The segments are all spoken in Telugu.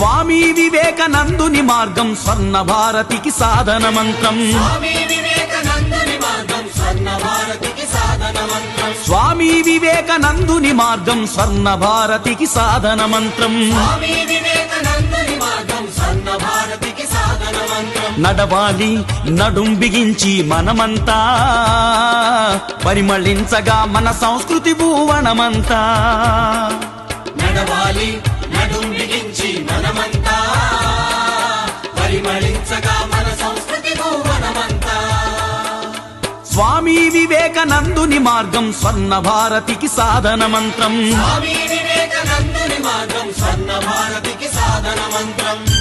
స్వామి వివేకానందుని మార్గం స్వర్ణ భారతికి సాధన మంత్రం. స్వామి వివేకానందుని మార్గం స్వర్ణ భారతికి సాధన మంత్రం. స్వామి వివేకానందుని మార్గం స్వర్ణ భారతికి సాధన మంత్రం. స్వామి వివేకానందుని మార్గం స్వర్ణ భారతికి సాధన మంత్రం. నడవాలి నడుం బిగించి మనమంతా పరిమళించగా మన సంస్కృతి భువనమంతా. నడవాలి నడుం బిగించి మనమంతా పరిమళించగా మన సంస్కృతి భువనమంతా. స్వామి వివేకానందుని మార్గం స్వర్ణ భారతికి సాధన మంత్రం. స్వామి వివేకానందుని మార్గం స్వర్ణ భారతికి సాధన మంత్రం.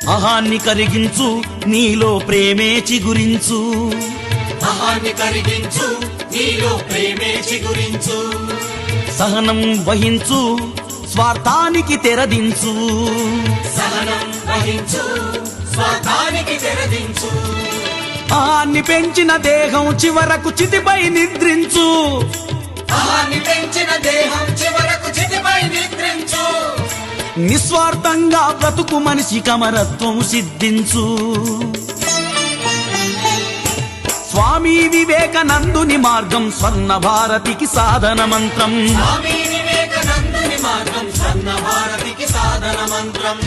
అహాన్ని కరిగించు నీలో ప్రేమే చిగురించు. అహాన్ని కరిగించు నీలో ప్రేమే చిగురించు. సహనం వహించు స్వార్థానికి తెరదించు. సహనం వహించు స్వార్థానికి తెరదించు. అహాన్ని పెంచిన దేహం చివరకు చితిపై నిద్రించు. అహాన్ని పెంచిన దేహం చివరకు చితిపై నిద్రించు. నిస్వార్థంగా బ్రతుకు మనిషి కమరత్వం సిద్ధించు. స్వామి వివేకానందుని మార్గం స్వర్ణ భారతికి సాధన మంత్రం. స్వామి వివేకానందుని మార్గం స్వర్ణ భారతికి సాధన మంత్రం.